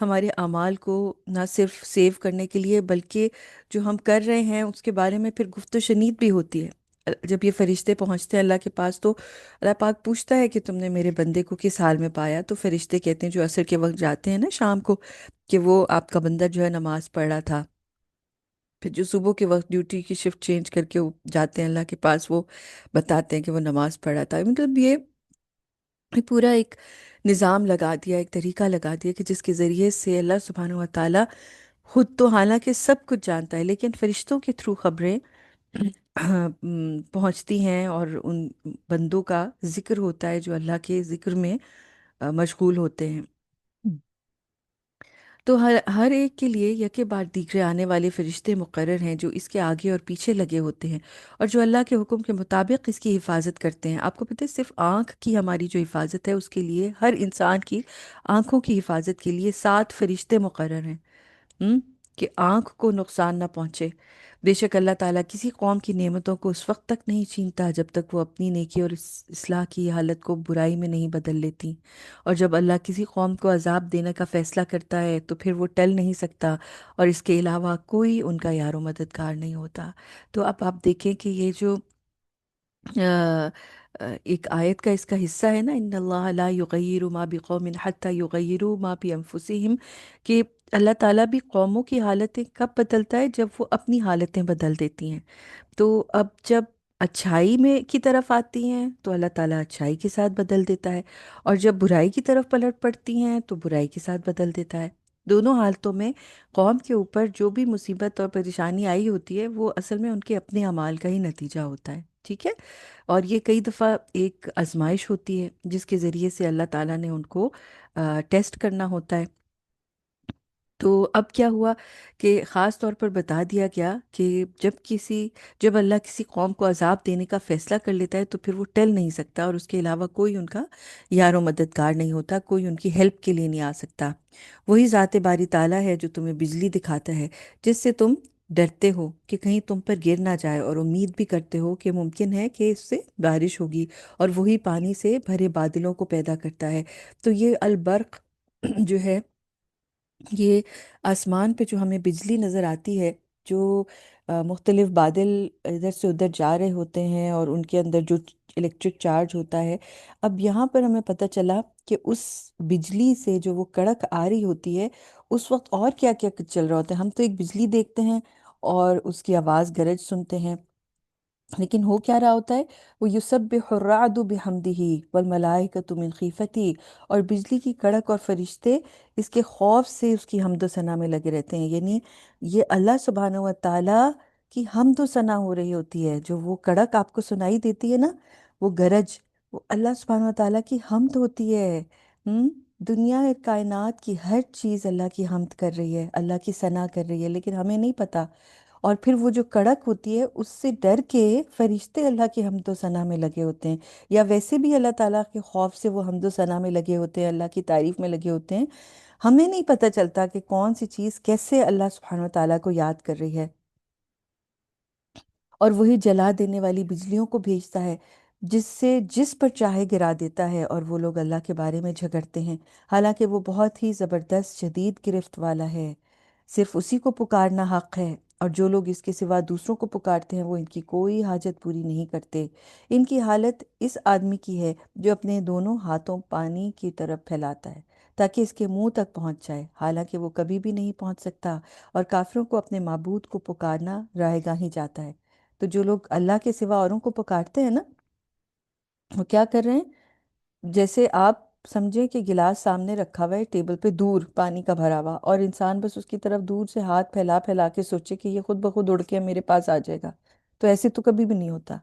ہمارے اعمال کو نہ صرف سیو کرنے کے لیے بلکہ جو ہم کر رہے ہیں اس کے بارے میں پھر گفت و شنید بھی ہوتی ہے۔ جب یہ فرشتے پہنچتے ہیں اللہ کے پاس تو اللہ پاک پوچھتا ہے کہ تم نے میرے بندے کو کس حال میں پایا، تو فرشتے کہتے ہیں جو عصر کے وقت جاتے ہیں نا شام کو، کہ وہ آپ کا بندہ جو ہے نماز پڑھ رہا تھا۔ پھر جو صبح کے وقت ڈیوٹی کی شفٹ چینج کر کے وہ جاتے ہیں اللہ کے پاس، وہ بتاتے ہیں کہ وہ نماز پڑھ رہا تھا۔ مطلب یہ پورا ایک نظام لگا دیا، ایک طریقہ لگا دیا کہ جس کے ذریعے سے اللہ سبحانہ و تعالیٰ خود تو حالانکہ سب کچھ جانتا ہے، لیکن فرشتوں کے تھرو خبریں پہنچتی ہیں، اور ان بندوں کا ذکر ہوتا ہے جو اللہ کے ذکر میں مشغول ہوتے ہیں۔ تو ہر ہر ایک کے لیے یکے بعد دیگرے آنے والے فرشتے مقرر ہیں جو اس کے آگے اور پیچھے لگے ہوتے ہیں، اور جو اللہ کے حکم کے مطابق اس کی حفاظت کرتے ہیں۔ آپ کو پتہ ہے صرف آنکھ کی ہماری جو حفاظت ہے اس کے لیے، ہر انسان کی آنکھوں کی حفاظت کے لیے 7 فرشتے مقرر ہیں، کہ آنکھ کو نقصان نہ پہنچے۔ بے شک اللہ تعالیٰ کسی قوم کی نعمتوں کو اس وقت تک نہیں چھینتا جب تک وہ اپنی نیکی اور اصلاح کی حالت کو برائی میں نہیں بدل لیتی، اور جب اللہ کسی قوم کو عذاب دینے کا فیصلہ کرتا ہے تو پھر وہ ٹل نہیں سکتا، اور اس کے علاوہ کوئی ان کا یار و مددگار نہیں ہوتا۔ تو اب آپ دیکھیں کہ یہ جو ایک آیت کا اس کا حصہ ہے نا، ان اللہ لا یغیر ما بقوم حتی یغیروا ما بانفسہم، کہ اللہ تعالیٰ بھی قوموں کی حالتیں کب بدلتا ہے؟ جب وہ اپنی حالتیں بدل دیتی ہیں۔ تو اب جب اچھائی میں کی طرف آتی ہیں تو اللہ تعالیٰ اچھائی کے ساتھ بدل دیتا ہے، اور جب برائی کی طرف پلٹ پڑتی ہیں تو برائی کے ساتھ بدل دیتا ہے۔ دونوں حالتوں میں قوم کے اوپر جو بھی مصیبت اور پریشانی آئی ہوتی ہے وہ اصل میں ان کے اپنے اعمال کا ہی نتیجہ ہوتا ہے، ٹھیک ہے؟ اور یہ کئی دفعہ ایک آزمائش ہوتی ہے جس کے ذریعے سے اللہ تعالیٰ نے ان کو ٹیسٹ کرنا ہوتا ہے۔ تو اب کیا ہوا کہ خاص طور پر بتا دیا گیا کہ جب اللہ کسی قوم کو عذاب دینے کا فیصلہ کر لیتا ہے تو پھر وہ ٹل نہیں سکتا، اور اس کے علاوہ کوئی ان کا یار و مددگار نہیں ہوتا، کوئی ان کی ہیلپ کے لیے نہیں آ سکتا۔ وہی ذات باری تعالیٰ ہے جو تمہیں بجلی دکھاتا ہے جس سے تم ڈرتے ہو کہ کہیں تم پر گر نہ جائے، اور امید بھی کرتے ہو کہ ممکن ہے کہ اس سے بارش ہوگی، اور وہی پانی سے بھرے بادلوں کو پیدا کرتا ہے۔ تو یہ البرق جو ہے، یہ آسمان پہ جو ہمیں بجلی نظر آتی ہے، جو مختلف بادل ادھر سے ادھر جا رہے ہوتے ہیں اور ان کے اندر جو الیکٹرک چارج ہوتا ہے، اب یہاں پر ہمیں پتہ چلا کہ اس بجلی سے جو وہ کڑک آ رہی ہوتی ہے اس وقت اور کیا کیا چل رہا ہوتا ہے۔ ہم تو ایک بجلی دیکھتے ہیں اور اس کی آواز گرج سنتے ہیں، لیکن ہو کیا رہا ہوتا ہے؟ وہ یسبح الرعد بحمدہ والملائکۃ من خیفتہ، اور بجلی کی کڑک اور فرشتے اس کے خوف سے اس کی حمد و ثنا میں لگے رہتے ہیں۔ یعنی یہ اللہ سبحانہ و تعالیٰ کی حمد و ثنا ہو رہی ہوتی ہے۔ جو وہ کڑک آپ کو سنائی دیتی ہے نا، وہ گرج، وہ اللہ سبحانہ و تعالیٰ کی حمد ہوتی ہے۔ دنیا کائنات کی ہر چیز اللہ کی حمد کر رہی ہے، اللہ کی ثنا کر رہی ہے، لیکن ہمیں نہیں پتہ۔ اور پھر وہ جو کڑک ہوتی ہے اس سے ڈر کے فرشتے اللہ کی حمد و ثنا میں لگے ہوتے ہیں، یا ویسے بھی اللہ تعالیٰ کے خوف سے وہ حمد و ثنا میں لگے ہوتے ہیں، اللہ کی تعریف میں لگے ہوتے ہیں۔ ہمیں نہیں پتہ چلتا کہ کون سی چیز کیسے اللہ سبحانہ و تعالیٰ کو یاد کر رہی ہے، اور وہی جلا دینے والی بجلیوں کو بھیجتا ہے جس سے جس پر چاہے گرا دیتا ہے، اور وہ لوگ اللہ کے بارے میں جھگڑتے ہیں، حالانکہ وہ بہت ہی زبردست شدید گرفت والا ہے۔ صرف اسی کو پکارنا حق ہے، اور جو لوگ اس کے سوا دوسروں کو پکارتے ہیں وہ ان کی کوئی حاجت پوری نہیں کرتے۔ ان کی حالت اس آدمی کی ہے جو اپنے دونوں ہاتھوں پانی کی طرف پھیلاتا ہے تاکہ اس کے منہ تک پہنچ جائے، حالانکہ وہ کبھی بھی نہیں پہنچ سکتا، اور کافروں کو اپنے معبود کو پکارنا رائے گاں ہی جاتا ہے۔ تو جو لوگ اللہ کے سوا اوروں کو پکارتے ہیں نا، وہ کیا کر رہے ہیں؟ جیسے آپ سمجھیں کہ گلاس سامنے رکھا ہوا ہے ٹیبل پہ دور پانی کا بھرا ہوا، اور انسان بس اس کی طرف دور سے ہاتھ پھیلا پھیلا کے سوچے کہ یہ خود بخود اڑ کے میرے پاس آ جائے گا، تو ایسے تو کبھی بھی نہیں ہوتا۔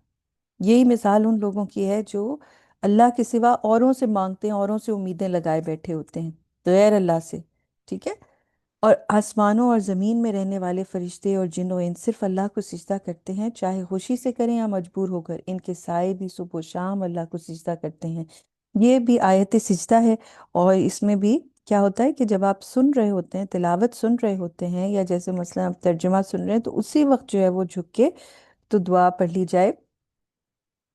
یہی مثال ان لوگوں کی ہے جو اللہ کے سوا اوروں سے مانگتے ہیں، اوروں سے امیدیں لگائے بیٹھے ہوتے ہیں غیر اللہ سے، ٹھیک ہے؟ اور آسمانوں اور زمین میں رہنے والے فرشتے اور جن و انس صرف اللہ کو سجدہ کرتے ہیں، چاہے خوشی سے کریں یا مجبور ہو کر۔ ان کے سائے بھی صبح و شام اللہ کو سجدہ کرتے ہیں۔ یہ بھی آیت سجدہ ہے، اور اس میں بھی کیا ہوتا ہے کہ جب آپ سن رہے ہوتے ہیں، تلاوت سن رہے ہوتے ہیں، یا جیسے مثلا آپ ترجمہ سن رہے ہیں، تو اسی وقت جو ہے وہ جھک کے تو دعا پڑھ لی جائے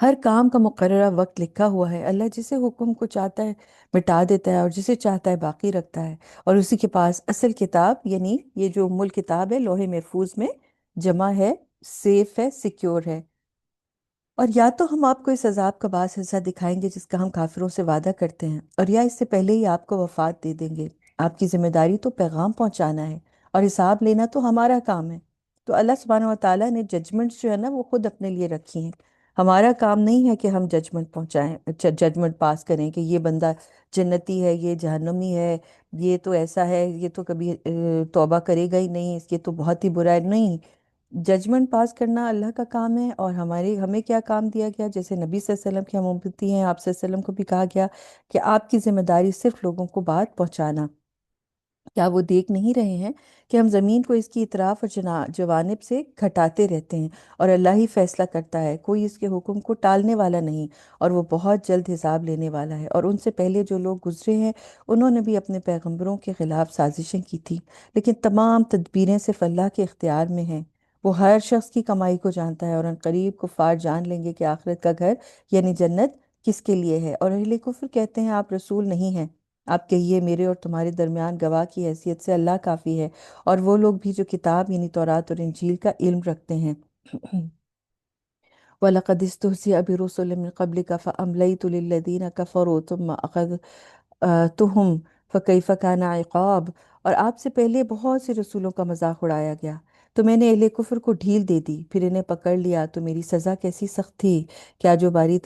ہر کام کا مقررہ وقت لکھا ہوا ہے، اللہ جسے حکم کو چاہتا ہے مٹا دیتا ہے اور جسے چاہتا ہے باقی رکھتا ہے، اور اسی کے پاس اصل کتاب یعنی یہ جو ام الکتاب ہے لوح محفوظ میں جمع ہے، سیف ہے، سیکیور ہے۔ اور یا تو ہم آپ کو اس عذاب کا بعض حصہ دکھائیں گے جس کا ہم کافروں سے وعدہ کرتے ہیں، اور یا اس سے پہلے ہی آپ کو وفات دے دیں گے۔ آپ کی ذمہ داری تو پیغام پہنچانا ہے اور حساب لینا تو ہمارا کام ہے۔ تو اللہ سبحانہ و تعالیٰ نے ججمنٹس جو ہے نا وہ خود اپنے لیے رکھی ہیں۔ ہمارا کام نہیں ہے کہ ہم ججمنٹ پہنچائیں، ججمنٹ پاس کریں کہ یہ بندہ جنتی ہے، یہ جہنمی ہے، یہ تو ایسا ہے، یہ تو کبھی توبہ کرے گا ہی نہیں، یہ تو بہت ہی برا ہے۔ نہیں، ججمنٹ پاس کرنا اللہ کا کام ہے، اور ہمیں کیا کام دیا گیا؟ جیسے نبی صلی اللہ علیہ وسلم کی ہم امتی ہیں، آپ صلی اللہ علیہ وسلم کو بھی کہا گیا کہ آپ کی ذمہ داری صرف لوگوں کو بات پہنچانا۔ کیا وہ دیکھ نہیں رہے ہیں کہ ہم زمین کو اس کی اطراف اور جوانب سے گھٹاتے رہتے ہیں، اور اللہ ہی فیصلہ کرتا ہے، کوئی اس کے حکم کو ٹالنے والا نہیں، اور وہ بہت جلد حساب لینے والا ہے۔ اور ان سے پہلے جو لوگ گزرے ہیں انہوں نے بھی اپنے پیغمبروں کے خلاف سازشیں کی تھی، لیکن تمام تدبیریں صرف اللہ کے اختیار میں ہیں۔ وہ ہر شخص کی کمائی کو جانتا ہے، اور ان قریب کفار جان لیں گے کہ آخرت کا گھر یعنی جنت کس کے لیے ہے۔ اور اہل کفر کہتے ہیں آپ رسول نہیں ہیں، آپ کہیے میرے اور تمہارے درمیان گواہ کی حیثیت سے اللہ کافی ہے، اور وہ لوگ بھی جو کتاب یعنی تورات اور انجیل کا علم رکھتے ہیں۔ وَلَقَدِ اسْتُهْزِئَ بِرُسُلٍ مِّن قَبْلِكَ فَأَمْلَيْتُ لِلَّذِينَ كَفَرُوا ثُمَّ تہم فکیف کان عقاب۔ اور آپ سے پہلے بہت سے رسولوں کا مذاق اڑایا گیا، تو میں نے اہل کفر کو ڈھیل دے دی، پھر انہیں پکڑ لیا تو میری سزا کیسی سخت تھی۔ کیا جو باری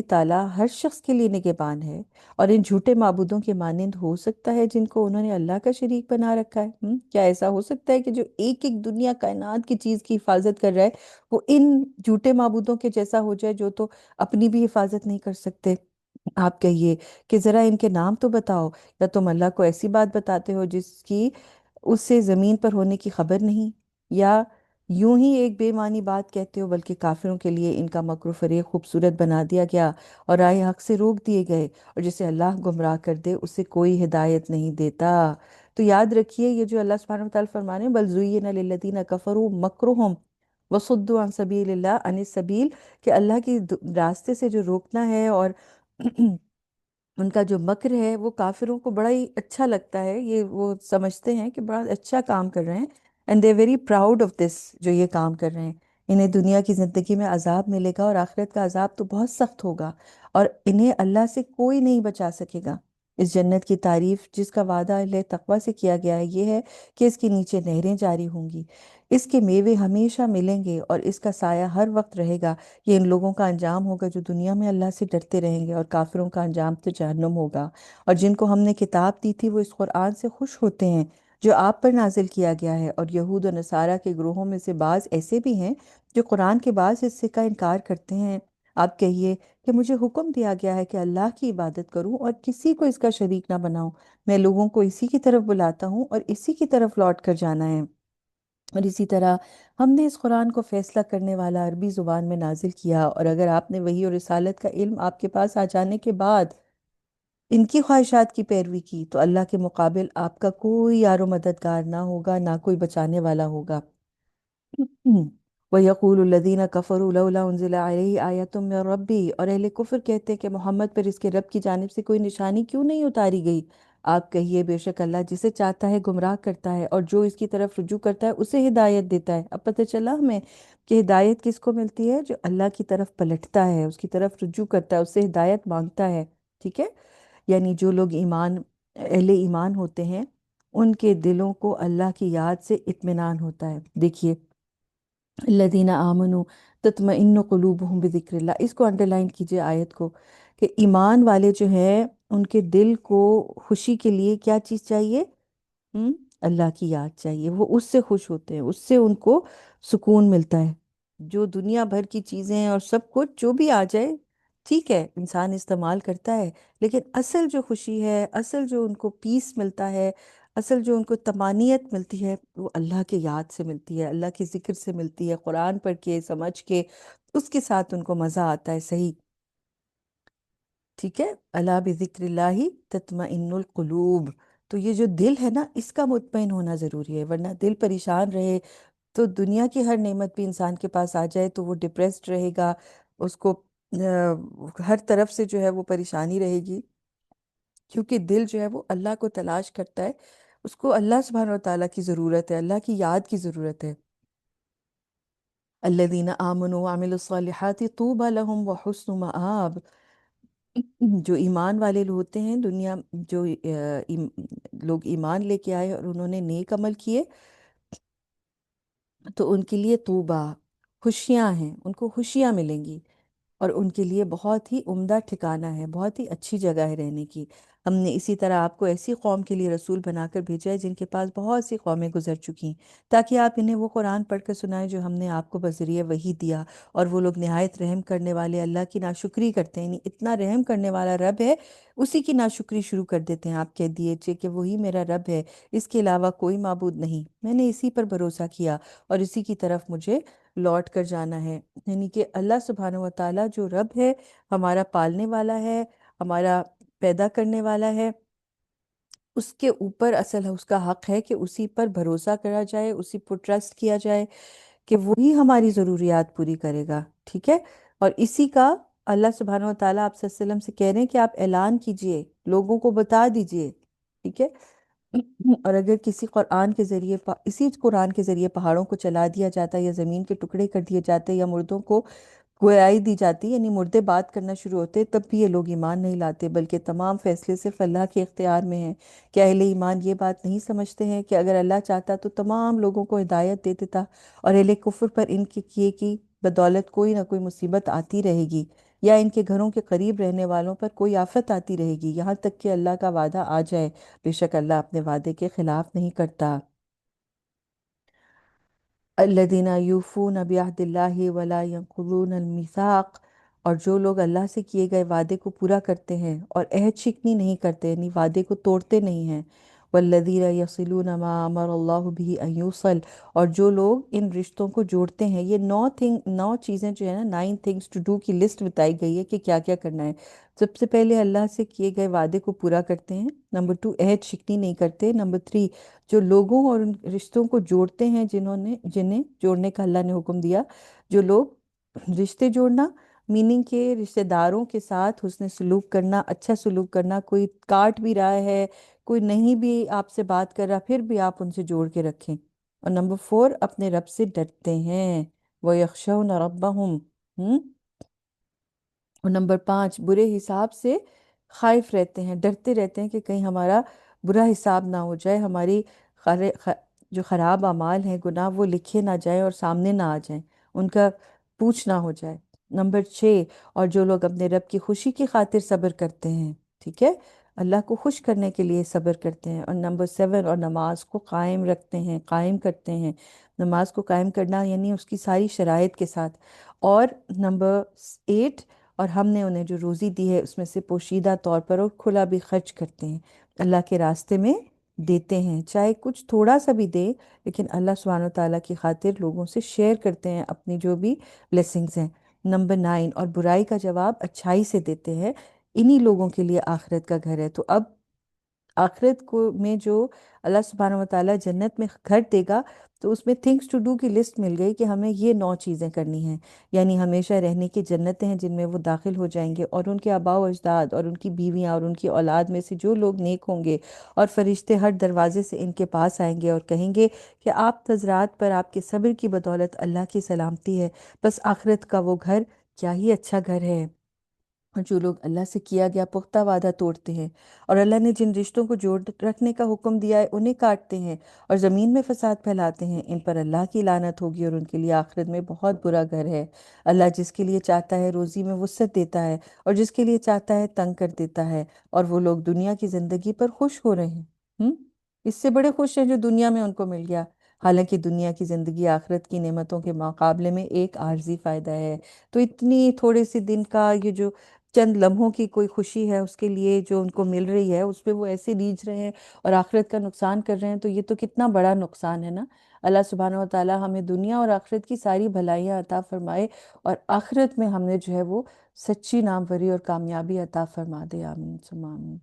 تعالیٰ ہر شخص کے لیے نگہبان ہے، اور ان جھوٹے معبودوں کے مانند ہو سکتا ہے جن کو انہوں نے اللہ کا شریک بنا رکھا ہے؟ کیا ایسا ہو سکتا ہے کہ جو ایک ایک دنیا کائنات کی چیز کی حفاظت کر رہا ہے وہ ان جھوٹے معبودوں کے جیسا ہو جائے جو تو اپنی بھی حفاظت نہیں کر سکتے؟ آپ کہیے کہ ذرا ان کے نام تو بتاؤ، یا تم اللہ کو ایسی بات بتاتے ہو جس کی اس سے زمین پر ہونے کی خبر نہیں، یا یوں ہی ایک بے معنی بات کہتے ہو؟ بلکہ کافروں کے لیے ان کا مکر و فریب خوبصورت بنا دیا گیا، اور رائے حق سے روک دیے گئے، اور جسے اللہ گمراہ کر دے اسے کوئی ہدایت نہیں دیتا۔ تو یاد رکھیے یہ جو اللہ سبحانہ وتعالیٰ فرمانے بل زُیِّنَ لِلَّذِینَ کَفَرُوا مَکْرُهُمْ وَصُدُّوا عَن سَبِیلِ اللَّهِ عَنِ السَّبِیلِ، کہ اللہ کی راستے سے جو روکنا ہے، اور ان کا جو مکر ہے وہ کافروں کو بڑا ہی اچھا لگتا ہے، یہ وہ سمجھتے ہیں کہ بڑا اچھا کام کر رہے ہیں، and they very proud of this, جو یہ کام کر رہے ہیں۔ انہیں دنیا کی زندگی میں عذاب ملے گا، اور آخرت کا عذاب تو بہت سخت ہوگا، اور انہیں اللہ سے کوئی نہیں بچا سکے گا۔ اس جنت کی تعریف جس کا وعدہ اہل تقوی سے کیا گیا ہے یہ ہے کہ اس کے نیچے نہریں جاری ہوں گی، اس کے میوے ہمیشہ ملیں گے، اور اس کا سایہ ہر وقت رہے گا۔ یہ ان لوگوں کا انجام ہوگا جو دنیا میں اللہ سے ڈرتے رہیں گے، اور کافروں کا انجام تو جہنم ہوگا۔ اور جن کو ہم نے کتاب دی تھی وہ اس قرآن سے خوش ہوتے ہیں جو آپ پر نازل کیا گیا ہے، اور یہود و نصارہ کے گروہوں میں سے بعض ایسے بھی ہیں جو قرآن کے بعض حصے کا انکار کرتے ہیں۔ آپ کہیے کہ مجھے حکم دیا گیا ہے کہ اللہ کی عبادت کروں اور کسی کو اس کا شریک نہ بناؤں، میں لوگوں کو اسی کی طرف بلاتا ہوں اور اسی کی طرف لوٹ کر جانا ہے۔ اور اسی طرح ہم نے اس قرآن کو فیصلہ کرنے والا عربی زبان میں نازل کیا، اور اگر آپ نے وحی اور رسالت کا علم آپ کے پاس آ جانے کے بعد ان کی خواہشات کی پیروی کی تو اللہ کے مقابل آپ کا کوئی یار و مددگار نہ ہوگا، نہ کوئی بچانے والا ہوگا۔ وَيَقُولُ الَّذِينَ كَفَرُوا لَوْلَا أُنزِلَ عَلَيْهِ آيَةٌ مِّن رَّبِّهِ، اور اہل کفر کہتے ہیں کہ محمد پر اس کے رب کی جانب سے کوئی نشانی کیوں نہیں اتاری گئی؟ آپ کہیے بے شک اللہ جسے چاہتا ہے گمراہ کرتا ہے، اور جو اس کی طرف رجوع کرتا ہے اسے ہدایت دیتا ہے۔ اب پتہ چلا ہمیں کہ ہدایت کس کو ملتی ہے؟ جو اللہ کی طرف پلٹتا ہے، اس کی طرف رجوع کرتا ہے، اس سے ہدایت مانگتا ہے۔ ٹھیک ہے؟ یعنی جو لوگ اہل ایمان ہوتے ہیں ان کے دلوں کو اللہ کی یاد سے اطمینان ہوتا ہے۔ دیکھیے الذین آمنوا تطمئن قلوبہم بذکر اللہ، اس کو انڈرلائن کیجئے آیت کو، کہ ایمان والے جو ہیں ان کے دل کو خوشی کے لیے کیا چیز چاہیے؟ ہم اللہ کی یاد چاہیے، وہ اس سے خوش ہوتے ہیں، اس سے ان کو سکون ملتا ہے۔ جو دنیا بھر کی چیزیں اور سب کچھ جو بھی آ جائے ٹھیک ہے انسان استعمال کرتا ہے، لیکن اصل جو خوشی ہے، اصل جو ان کو پیس ملتا ہے، اصل جو ان کو طمانینت ملتی ہے وہ اللہ کے یاد سے ملتی ہے، اللہ کے ذکر سے ملتی ہے، قرآن پڑھ کے سمجھ کے اس کے ساتھ ان کو مزہ آتا ہے۔ صحیح؟ ٹھیک ہے، اللہ بذکر اللہ تطمئن القلوب۔ تو یہ جو دل ہے نا اس کا مطمئن ہونا ضروری ہے، ورنہ دل پریشان رہے، تو دنیا کی ہر نعمت بھی انسان کے پاس آ جائے تو وہ ڈپریسڈ رہے گا، اس کو ہر طرف سے جو ہے وہ پریشانی رہے گی، کیونکہ دل جو ہے وہ اللہ کو تلاش کرتا ہے، اس کو اللہ سبحانہ و تعالیٰ کی ضرورت ہے، اللہ کی یاد کی ضرورت ہے۔ الذین آمنوا وعملوا الصالحات طوبى لهم وحسن مآب، جو ایمان والے لوگ ہوتے ہیں دنیا، جو لوگ ایمان لے کے آئے اور انہوں نے نیک عمل کیے، تو ان کے لیے طوبہ، خوشیاں ہیں، ان کو خوشیاں ملیں گی، اور ان کے لیے بہت ہی عمدہ ٹھکانہ ہے، بہت ہی اچھی جگہ ہے رہنے کی۔ ہم نے اسی طرح آپ کو ایسی قوم کے لیے رسول بنا کر بھیجا ہے جن کے پاس بہت سی قومیں گزر چکی ہیں، تاکہ آپ انہیں وہ قرآن پڑھ کر سنائیں جو ہم نے آپ کو بذریعہ وحی دیا، اور وہ لوگ نہایت رحم کرنے والے اللہ کی ناشکری کرتے ہیں، یعنی اتنا رحم کرنے والا رب ہے، اسی کی ناشکری شروع کر دیتے ہیں۔ آپ کہہ دیے کہ وہی میرا رب ہے، اس کے علاوہ کوئی معبود نہیں، میں نے اسی پر بھروسہ کیا اور اسی کی طرف مجھے لوٹ کر جانا ہے۔ یعنی کہ اللہ سبحانہ و تعالیٰ جو رب ہے، ہمارا پالنے والا ہے، ہمارا پیدا کرنے والا ہے، اس کے اوپر اصل اس کا حق ہے کہ اسی پر بھروسہ کرا جائے، اسی پر ٹرسٹ کیا جائے کہ وہی ہماری ضروریات پوری کرے گا، ٹھیک ہے؟ اور اسی کا اللہ سبحانہ و تعالیٰ آپ صلی اللہ علیہ وسلم سے کہہ رہے ہیں کہ آپ اعلان کیجئے، لوگوں کو بتا دیجئے، ٹھیک ہے؟ اور اگر کسی قرآن کے ذریعے اسی قرآن کے ذریعے پہاڑوں کو چلا دیا جاتا ہے، یا زمین کے ٹکڑے کر دیے جاتے، یا مردوں کو گویائی دی جاتی، یعنی مردے بات کرنا شروع ہوتے، تب بھی یہ لوگ ایمان نہیں لاتے، بلکہ تمام فیصلے صرف اللہ کے اختیار میں ہیں۔ کیا اہل ایمان یہ بات نہیں سمجھتے ہیں کہ اگر اللہ چاہتا تو تمام لوگوں کو ہدایت دے دیتا، اور اہل کفر پر ان کے کیے کی بدولت کوئی نہ کوئی مصیبت آتی رہے گی، یا ان کے گھروں کے قریب رہنے والوں پر کوئی آفت آتی رہے گی، یہاں تک کہ اللہ کا وعدہ آ جائے۔ بے شک اللہ اپنے وعدے کے خلاف نہیں کرتا۔ الذین یوفون بعہد اللہ ولا ینقضون المیثاق، اور جو لوگ اللہ سے کیے گئے وعدے کو پورا کرتے ہیں اور عہد شکنی نہیں کرتے، یعنی وعدے کو توڑتے نہیں ہیں۔ والذین یصلون ما امر اللہ به ان یوصل، اور جو لوگ ان رشتوں کو جوڑتے ہیں۔ یہ 9 چیزیں جو ہے نا، 9 things to do کی لسٹ بتائی گئی ہے کہ کیا کیا کرنا ہے۔ سب سے پہلے اللہ سے کیے گئے وعدے کو پورا کرتے ہیں، نمبر 2 عہد شکنی نہیں کرتے، نمبر 3 جو لوگوں اور ان رشتوں کو جوڑتے ہیں جنہیں جوڑنے کا اللہ نے حکم دیا۔ جو لوگ رشتے جوڑنا، میننگ کے رشتہ داروں کے ساتھ حسن سلوک کرنا، اچھا سلوک کرنا، کوئی کاٹ بھی رہا ہے، کوئی نہیں بھی آپ سے بات کر رہا، پھر بھی آپ ان سے جوڑ کے رکھیں۔ اور نمبر 4 اپنے رب سے ڈرتے ہیں، وَيَخْشَوْنَ رَبَّهُمْ، اور نمبر 5 برے حساب سے خائف رہتے ہیں، ڈرتے رہتے ہیں کہ کہیں ہمارا برا حساب نہ ہو جائے، ہماری جو خراب اعمال ہیں، گناہ، وہ لکھے نہ جائیں اور سامنے نہ آ جائیں، ان کا پوچھ نہ ہو جائے۔ نمبر 6 اور جو لوگ اپنے رب کی خوشی کی خاطر صبر کرتے ہیں، ٹھیک ہے، اللہ کو خوش کرنے کے لیے صبر کرتے ہیں۔ اور نمبر 7 اور نماز کو قائم رکھتے ہیں، قائم کرتے ہیں۔ نماز کو قائم کرنا یعنی اس کی ساری شرائط کے ساتھ۔ اور نمبر 8 اور ہم نے انہیں جو روزی دی ہے اس میں سے پوشیدہ طور پر اور کھلا بھی خرچ کرتے ہیں، اللہ کے راستے میں دیتے ہیں، چاہے کچھ تھوڑا سا بھی دے، لیکن اللہ سبحانہ و تعالیٰ کی خاطر لوگوں سے شیئر کرتے ہیں اپنی جو بھی بلیسنگز ہیں۔ نمبر 9 اور برائی کا جواب اچھائی سے دیتے ہیں، انہی لوگوں کے لیے آخرت کا گھر ہے۔ تو اب آخرت کو میں جو اللہ سبحانہ و تعالیٰ جنت میں گھر دے گا، تو اس میں تھنگس ٹو ڈو کی لسٹ مل گئی کہ ہمیں یہ 9 چیزیں کرنی ہیں، یعنی ہمیشہ رہنے کی جنتیں ہیں جن میں وہ داخل ہو جائیں گے، اور ان کے آباء و اجداد اور ان کی بیویاں اور ان کی اولاد میں سے جو لوگ نیک ہوں گے، اور فرشتے ہر دروازے سے ان کے پاس آئیں گے اور کہیں گے کہ آپ حضرات پر آپ کے صبر کی بدولت اللہ کی سلامتی ہے، بس آخرت کا وہ گھر کیا ہی اچھا گھر ہے۔ اور جو لوگ اللہ سے کیا گیا پختہ وعدہ توڑتے ہیں، اور اللہ نے جن رشتوں کو جوڑ رکھنے کا حکم دیا ہے انہیں کاٹتے ہیں، اور زمین میں فساد پھیلاتے ہیں، ان پر اللہ کی لعنت ہوگی، اور ان کے لیے آخرت میں بہت برا گھر ہے۔ اللہ جس کے لیے چاہتا ہے روزی میں وسعت دیتا ہے، اور جس کے لیے چاہتا ہے تنگ کر دیتا ہے، اور وہ لوگ دنیا کی زندگی پر خوش ہو رہے ہیں، اس سے بڑے خوش ہیں جو دنیا میں ان کو مل گیا، حالانکہ دنیا کی زندگی آخرت کی نعمتوں کے مقابلے میں ایک عارضی فائدہ ہے۔ تو اتنی تھوڑے سی دن کا یہ جو چند لمحوں کی کوئی خوشی ہے اس کے لیے جو ان کو مل رہی ہے، اس پہ وہ ایسے ریجھ رہے ہیں اور آخرت کا نقصان کر رہے ہیں، تو یہ تو کتنا بڑا نقصان ہے نا۔ اللہ سبحانہ و تعالی ہمیں دنیا اور آخرت کی ساری بھلائیاں عطا فرمائے، اور آخرت میں ہمیں جو ہے وہ سچی ناموری اور کامیابی عطا فرما دے، آمین ثم آمین۔